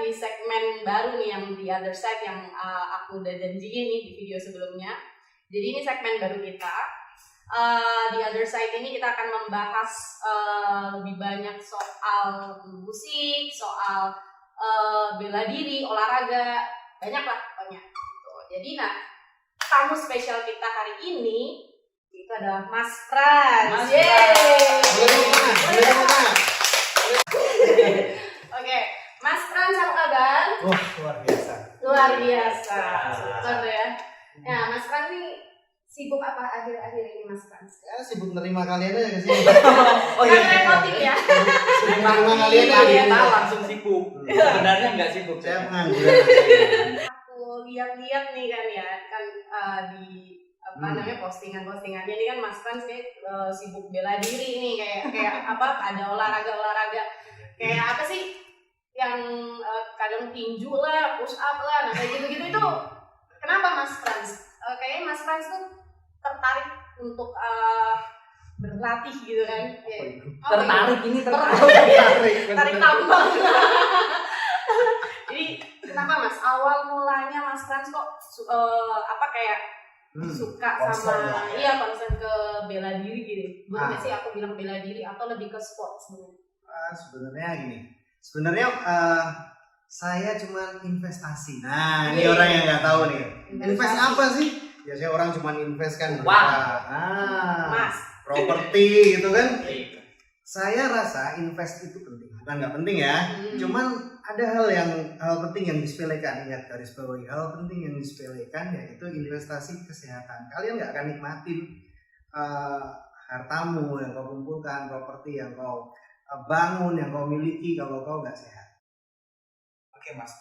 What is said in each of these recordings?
di segmen baru nih yang The Other Side yang aku udah janjiin nih di video sebelumnya. Jadi ini segmen baru kita. The Other Side ini kita akan membahas lebih banyak soal musik, soal bela diri, olahraga, banyak lah pokoknya. Gitu. Jadi tamu spesial kita hari ini itu adalah Mas Frans. Oke, Mas Frans apa kabar? Wah, luar biasa. Luar biasa. Super ya. Nah, Mas Frans nih sibuk apa akhir-akhir ini Mas Frans? Ya, sibuk nerima kalian aja ke sini. Kan repotin ya. Sibuk nerima kalian aja. Kita langsung sibuk. Sebenarnya nggak sibuk. Saya pengangguran. Aku lihat-lihat nih kan ya, kan di namanya postingannya ini kan Mas Frans kayak sibuk bela diri nih kayak apa ada olahraga kayak apa sih yang kadang tinju lah, push up lah, nah kayak gitu-gitu itu kenapa Mas Frans? Kayaknya Mas Frans tuh tertarik untuk berlatih gitu kan? Tertarik tambang. Jadi kenapa Mas? Awal mulanya Mas Frans kok suka sama konsen ke bela diri gitu. Bukan sih aku bilang bela diri atau lebih ke sport sebenarnya? Sebenarnya gini. Sebenarnya saya cuma investasi. Nah, ini orang yang nggak tahu nih. Invest apa sih? Biasanya orang cuma invest kan Mas, properti gitu kan. Saya rasa invest itu penting. Bukan nggak penting ya. Cuman ada hal penting yang disepelekan. Ingat, garis bawahi, hal penting yang disepelekan yaitu investasi kesehatan. Kalian nggak akan nikmatin hartamu yang kau kumpulkan, properti yang kau bangun, yang kau miliki kalau kau nggak sehat. Oke Mas,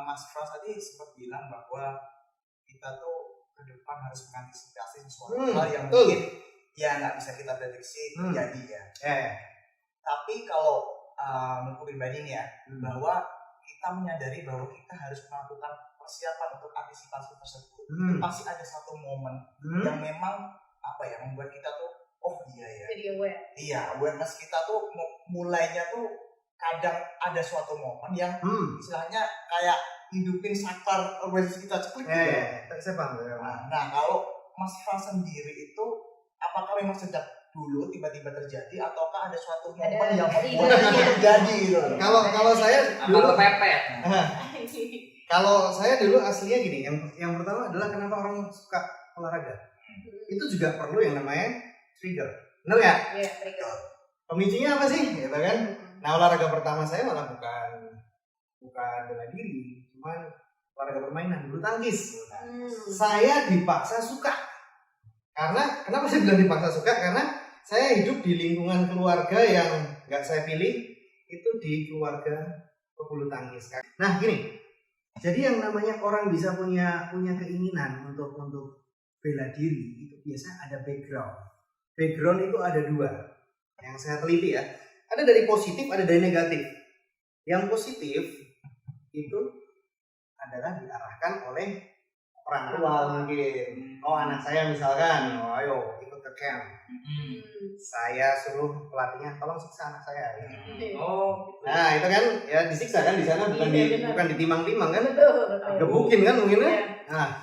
Mas Frans tadi sempat bilang bahwa kita tuh ke depan harus mengantisipasi sesuatu hal yang mungkin ya nggak bisa kita prediksi terjadi ya. Tapi kalau menurut pribadi nih ya, bahwa kita menyadari bahwa kita harus melakukan persiapan untuk antisipasi tersebut. Itu pasti ada satu momen yang memang membuat kita tuh jadi aware. Iya, awareness kita tuh mulainya tuh kadang ada suatu momen yang istilahnya kayak hidupin saklar awareness kita cepet gitu. Saya paham. Nah, kalau Mas Frans sendiri itu apakah memang sejak dulu tiba-tiba terjadi ataukah ada suatu momen yang membuatnya terjadi gitu? Kalau saya dulu kepepet. Kalau saya dulu aslinya gini, yang pertama adalah kenapa orang suka olahraga. Itu juga perlu yang namanya trigger. Benar ya? Iya, trigger. Pemicunya apa sih? Gitu kan? Nah, olahraga pertama saya malah bukan bela diri, cuman olahraga permainan, bulu tangkis. Saya dipaksa suka. Karena kenapa saya bilang dipaksa suka? Karena saya hidup di lingkungan keluarga yang nggak saya pilih, itu di keluarga pebulu tangkis. Nah, gini. Jadi yang namanya orang bisa punya keinginan untuk bela diri itu biasanya ada background. Background itu ada dua yang saya teliti ya. Ada dari positif, ada dari negatif. Yang positif itu adalah diarahkan oleh orang tua mungkin. Oh, anak saya misalkan, ayo ikut ke camp. Saya suruh pelatihnya tolong siksa anak saya. Nah, itu kan ya disiksa kan di sana bukan ditimang-timang kan. Gebukin kan mungkin ya. Nah,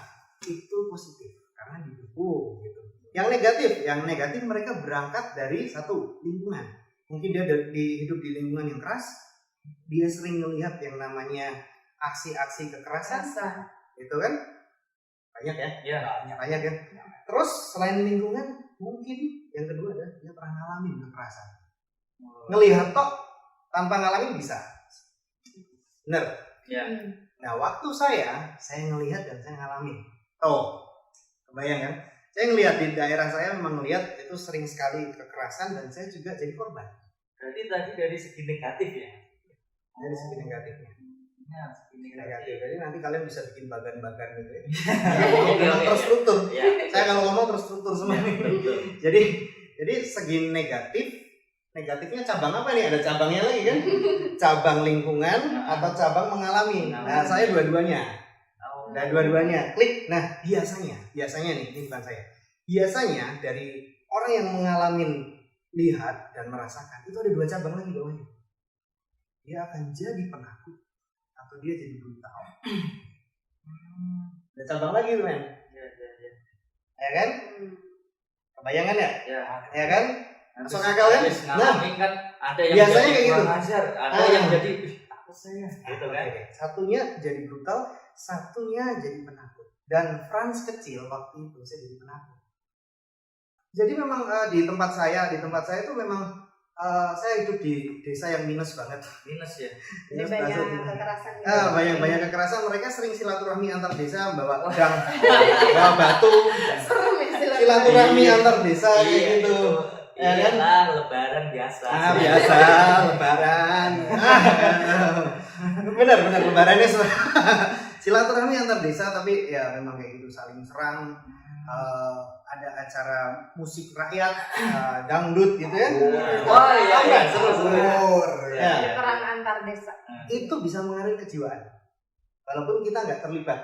itu positif karena didukung gitu. Yang negatif mereka berangkat dari satu lingkungan. Mungkin dia hidup di lingkungan yang keras, dia sering melihat yang namanya aksi-aksi kekerasan. Itu kan banyak ya? Iya, banyak ya. Terus selain lingkungan, mungkin yang kedua adalah dia pernah ngalamin kekerasan. Ngelihat tok tanpa ngalamin bisa. Bener? Iya. Nah, waktu saya ngelihat dan saya ngalamin. Kebayang kan? Saya ngelihat di daerah saya memang ngelihat itu sering sekali kekerasan dan saya juga jadi korban. Berarti tadi dari segi negatif ya? Dari segi negatifnya. Ya, segi Negatif. Jadi nanti kalian bisa bikin bagan-bagan gitu ya. Oke. Terstruktur. Ya. Saya kalau ngomong terstruktur semua nih. Jadi segi negatifnya cabang apa nih? Ada cabangnya lagi kan? Cabang lingkungan atau cabang mengalami. Nah, saya dua-duanya. Dan dua-duanya klik. Nah, biasanya nih, ini bukan saya. Biasanya dari orang yang mengalami lihat dan merasakan itu ada dua cabang lagi bawahnya. Dia akan jadi penakut atau dia jadi brutal. Ada cabang lagi tuh men, ya kan? Kebayangan ya? Ya kan? Masuk akal kan? Nah, kan ada yang biasanya jadi kayak gitu. kurang ajar, ada yang jadi apa saya gitu kan. Satunya jadi brutal, satunya jadi penakut. Dan Franz kecil waktu itu saya jadi penakut. Jadi memang di tempat saya itu memang saya hidup di desa yang minus banget. Minus ya. Minus banyak banget. kekerasan. Banyak kekerasan. Mereka sering silaturahmi antar desa, bawa pedang, bawa batu. Serem ya Silaturahmi antar desa kayak gitu. Ya kan? Lah, lebaran biasa. Biasa lebaran. Benar lebarannya silaturahmi antar desa, tapi ya memang kayak gitu, saling serang. Ada acara musik rakyat, dangdut gitu ya. Wah, iya, seru. Ya. Perang antar desa. Itu bisa mengalir kejiwaan. Walaupun kita nggak terlibat,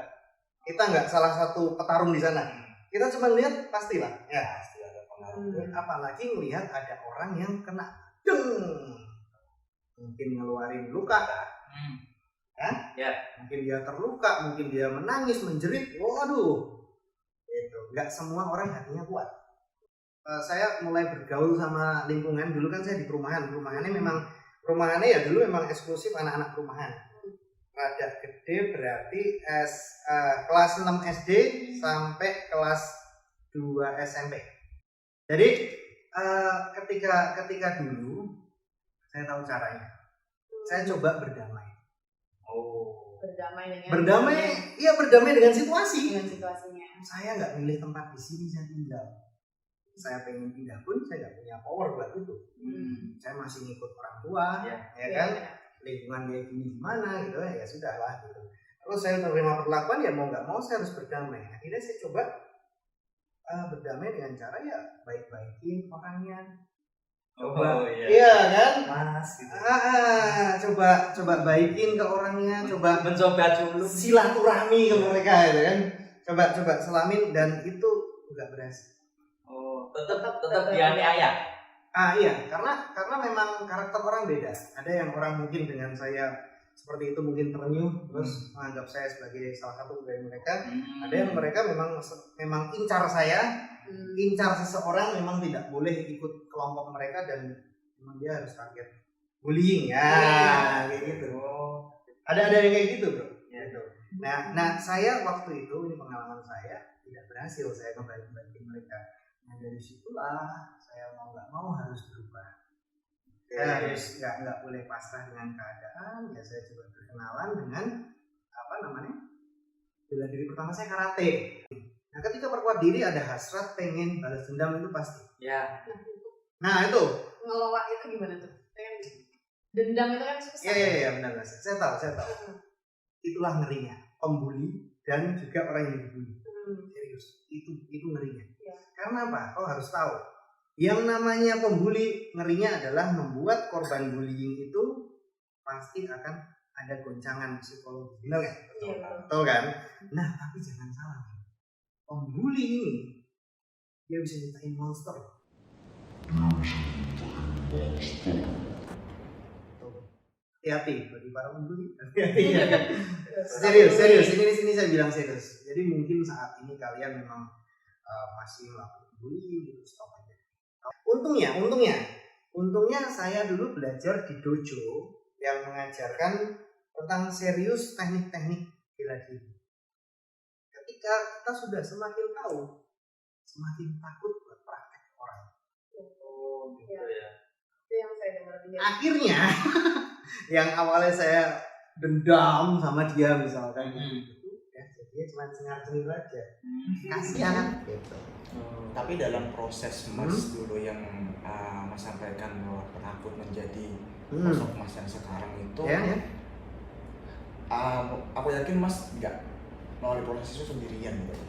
kita nggak salah satu petarung di sana. Kita cuma lihat pastilah. Ya, pasti ada pengaruh. Apalagi melihat ada orang yang kena deng, mungkin ngeluarin luka. Ya. Mungkin dia terluka, mungkin dia menangis, menjerit. Waduh. Gitu. Nggak semua orang hatinya kuat. Saya mulai bergaul sama lingkungan. Dulu kan saya di perumahannya ya dulu memang eksklusif anak-anak perumahan. Rada gede berarti kelas 6 SD sampai kelas 2 SMP. Jadi ketika dulu saya tahu caranya. Saya coba berdamai. Berdamai dengan situasi. Dengan situasinya. Saya nggak milih tempat di sini saya tinggal. Saya pengen pindah pun saya nggak punya power buat itu. Saya masih ngikut orang tua, ya kan? Lingkungan dia ini gimana gitu ya sudah lah gitu. Terus saya menerima perlakuan ya mau nggak mau saya harus berdamai. Akhirnya saya coba berdamai dengan cara ya baik-baikin orangnya. Iya kan? Mas gitu. Coba baikin ke orangnya, coba mencoba dulu silaturahmi ke mereka gitu kan. Coba selamin dan itu enggak berhasil. Tetap dianiaya. Iya, karena memang karakter orang beda. Ada yang orang mungkin dengan saya seperti itu mungkin terenyuh terus menganggap saya sebagai salah satu dari mereka. Ada yang mereka memang incar saya, incar seseorang, memang tidak boleh ikut kelompok mereka dan memang dia harus target bullying ya, kayak gitu. Ada yang kayak gitu, bro. Gitu. Nah saya waktu itu, ini pengalaman saya tidak berhasil saya kembali mereka. Nah dari situlah saya mau nggak mau harus berubah. Saya harus nggak boleh pasrah dengan keadaan. Ya saya coba berkenalan dengan bela diri pertama saya karate. Nah ketika perkuat diri ada hasrat pengen balas dendam itu pasti. Ya. Nah itu. Ngelola itu gimana tuh? Dendam itu kan susah. Iya benar. Saya tahu. Itulah ngerinya pembuli dan juga orang yang dibully. Serius, itu ngerinya. Ya. Karena apa? Kau harus tahu. Yang namanya pembuli ngerinya adalah membuat korban bullying itu pasti akan ada goncangan psikologis. Benar kan? Betul kan? Nah, tapi jangan salah. Pembuli ini dia bisa nyiptain monster. Hati-hati bagi para pembuli. Serius. Ini saya bilang serius. Jadi mungkin saat ini kalian memang masih melakukan bullying gitu, stop aja. Untungnya saya dulu belajar di dojo yang mengajarkan tentang serius teknik-teknik bela diri. Ketika kita sudah semakin tahu, semakin takut buat praktek orang. Gitu ya. Itu yang saya dengar dia. Akhirnya yang awalnya saya dendam sama dia misalkan ya dia cuma cengar-cengir aja. Kasihan gitu. Tapi dalam proses Mas dulu yang Mas sampaikan bahwa penakut menjadi sosok Mas yang sekarang itu, aku yakin Mas nggak melalui proses itu sendirian gitu.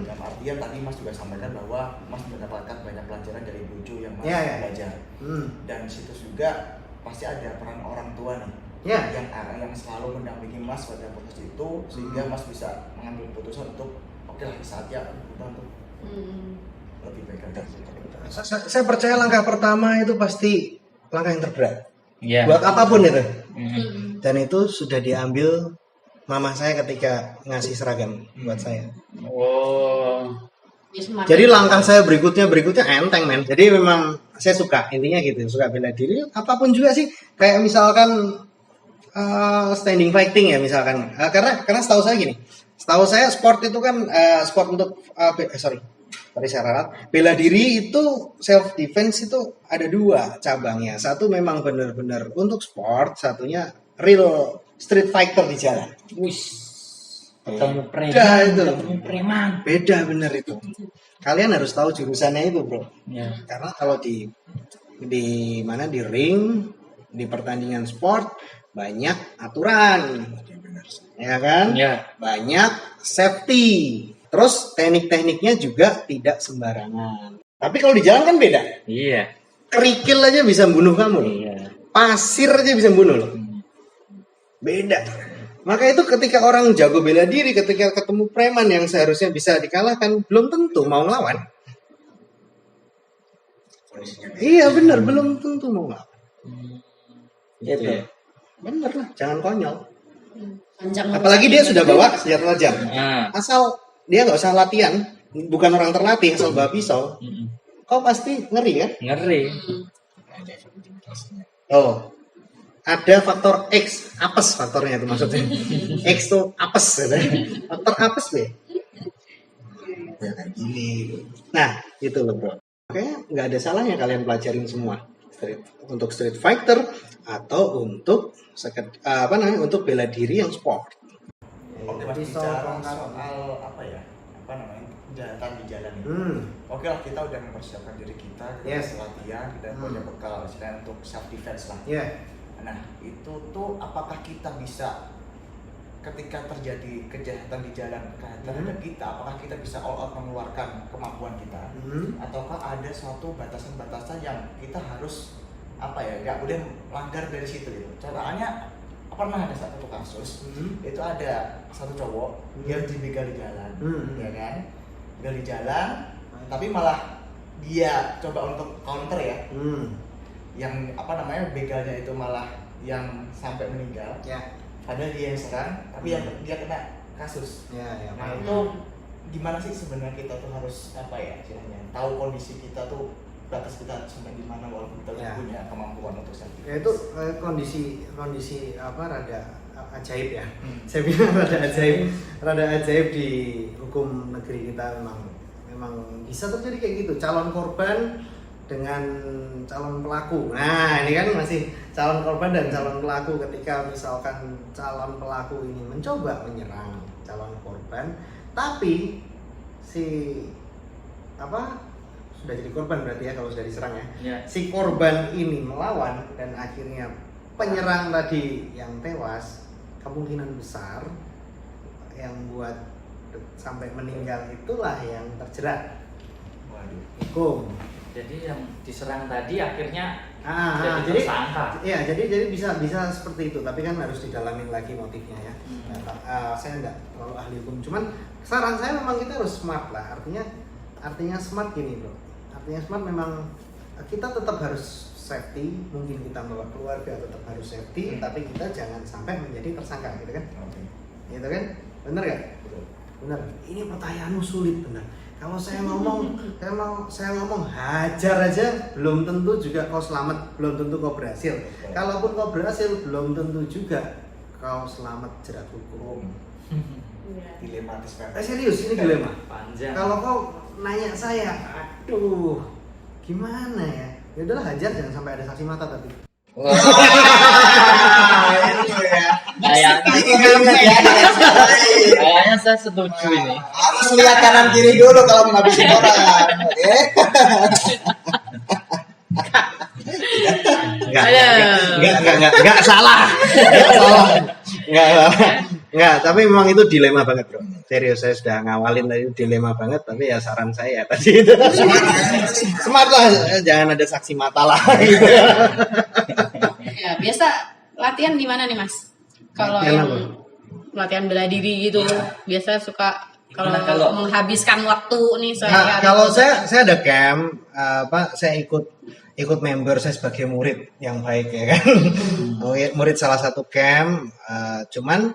Dalam artian tadi Mas juga sampaikan bahwa Mas mendapatkan banyak pelajaran dari dojo yang Mas belajar. Dan situ juga pasti ada peran orang tua nih. Yang selalu mendampingi Mas pada proses itu sehingga Mas bisa mengambil keputusan untuk oke lah saatnya untuk lebih baik lagi. Saya percaya langkah pertama itu pasti langkah yang terberat. Yeah. Buat apapun itu. Dan itu sudah diambil mama saya ketika ngasih seragam buat saya. Oh. Jadi langkah saya berikutnya enteng men. Jadi memang saya suka, intinya gitu, suka bela diri apapun juga sih. Kayak misalkan standing fighting ya misalkan. Karena setahu saya gini. Setahu saya sport itu kan sport untuk sorry saya ralat. Bela diri itu self defense itu ada 2 cabangnya. Satu memang benar-benar untuk sport, satunya real street fighter di jalan. Wis. Ketemu preman. Beda bener itu. Kalian harus tahu jurusannya itu, bro. Ya. Karena kalau di mana di ring, di pertandingan sport banyak aturan, ya kan? Ya. Banyak safety. Terus teknik-tekniknya juga tidak sembarangan. Tapi kalau di jalan kan beda. Iya. Kerikil aja bisa bunuh kamu. Iya. Pasir aja bisa bunuh loh. Beda. Maka itu ketika orang jago bela diri, ketika ketemu preman yang seharusnya bisa dikalahkan, belum tentu mau ngelawan. Iya benar, belum tentu mau ngelawan. Gitu. Ya. Bener lah, jangan konyol. Panjang Apalagi dia sudah bawa senjata tajam. Nah. Asal dia nggak usah latihan, bukan orang terlatih, asal bawa pisau, kau pasti ngeri kan? Ngeri. Oh, ada faktor X, apes faktornya itu maksudnya. X tuh apes, gitu. Faktor apes deh. Nah, itu loh bro. Kayaknya nggak ada salahnya kalian pelajarin semua. Untuk street fighter atau untuk untuk bela diri yang sport. Oke, Mas, bicara soal kejahatan di jalan ini. Oke lah, kita udah mempersiapkan diri kita, Yes. latihan, kita punya bekal istilahnya untuk self defense lah. Yeah. Nah, itu tuh apakah kita bisa ketika terjadi kejahatan di jalan terhadap kita, apakah kita bisa all out mengeluarkan kemampuan kita, ataukah ada suatu batasan-batasan yang kita harus nggak boleh melanggar dari situ gitu. Contohnya pernah ada satu kasus, itu ada satu cowok yang dibegal di jalan, ya kan, begal di jalan, tapi malah dia coba untuk counter ya, yang begalnya itu malah yang sampai meninggal. Ya. Padahal dia yang serang, tapi yang dia kena kasus. Ya. Nah itu gimana sih sebenarnya kita tuh harus istilahnya tahu kondisi kita tuh batas kita sampai di mana walaupun kita punya kemampuan untuk self defense. Ya itu kondisi rada ajaib ya. Saya bilang rada ajaib di hukum negeri kita memang bisa terjadi kayak gitu. Calon korban dengan calon pelaku. Nah, ini kan masih calon korban dan calon pelaku. Ketika misalkan calon pelaku ini mencoba menyerang calon korban, tapi sudah jadi korban berarti ya kalau sudah diserang ya. Ya. Si korban ini melawan dan akhirnya penyerang tadi yang tewas, kemungkinan besar yang buat sampai meninggal itulah yang terjerat hukum. Jadi yang diserang tadi akhirnya jadi tersangka. Iya, jadi bisa seperti itu, tapi kan harus didalamin lagi motifnya ya. Saya nggak terlalu ahli hukum, cuman saran saya memang kita harus smart lah. Artinya smart gini bro. Artinya smart memang kita tetap harus safety, mungkin kita bawa keluarga tetap harus safety, tapi kita jangan sampai menjadi tersangka gitu kan? Gitu kan? Bener gak? Bener. Ini pertanyaanmu sulit bener. Kalau saya ngomong hajar aja, belum tentu juga kau selamat, belum tentu kau berhasil. Kalaupun kau berhasil, belum tentu juga kau selamat jerat hukum. Dilematis kan? Serius, ini dilema. Panjang. Kalau kau nanya saya, aduh, gimana ya? Ya udahlah hajar, jangan sampai ada saksi mata tapi. Kayaknya saya setuju ini. Harus lihat kanan kiri dulu kalau menghabisi orang. Enggak salah. Enggak, tapi memang itu dilema banget, bro. Serius, saya sudah ngawalin tadi dilema banget, tapi ya saran saya tadi itu. Smart lah, jangan ada saksi mata lah. Gitu. Ya, biasa latihan di mana nih, Mas? Kalau yang latihan bela diri gitu, biasa suka kalau menghabiskan waktu nih saya. Kalau saya ada camp, saya ikut ikut member, saya sebagai murid yang baik ya kan. Murid salah satu camp, cuman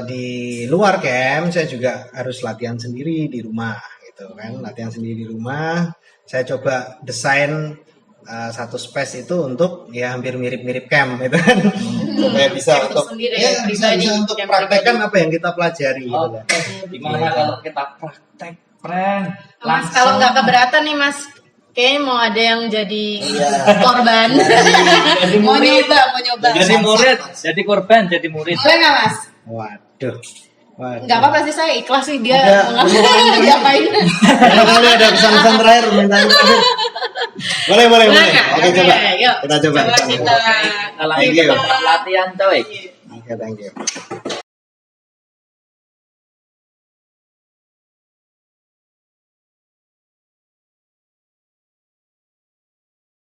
di luar camp saya juga harus latihan sendiri di rumah gitu kan, latihan sendiri di rumah. Saya coba desain satu space itu untuk ya hampir mirip-mirip camp gitu kan, supaya bisa Camp untuk sendiri ya, ya, pribadi, bisa untuk camp praktekkan apa yang kita pelajari gitu Oke, kan. gimana kalau kita praktek, friend? Mas kalau nggak keberatan nih Mas, kayaknya mau ada yang jadi korban. Jadi mau murid. nyoba. Jadi murid, jadi korban, jadi murid. Boleh nggak Mas? Waduh. Nggak apa-apa sih, saya ikhlas sih dia Ada. ngapain. Barangkali ada pesan-pesan terakhir, permintaan terakhir. Boleh. Oke, coba. Yuk. Kita coba. Coba kita. Kita lanjut Thank you. latihan, coy. Oke, thank you.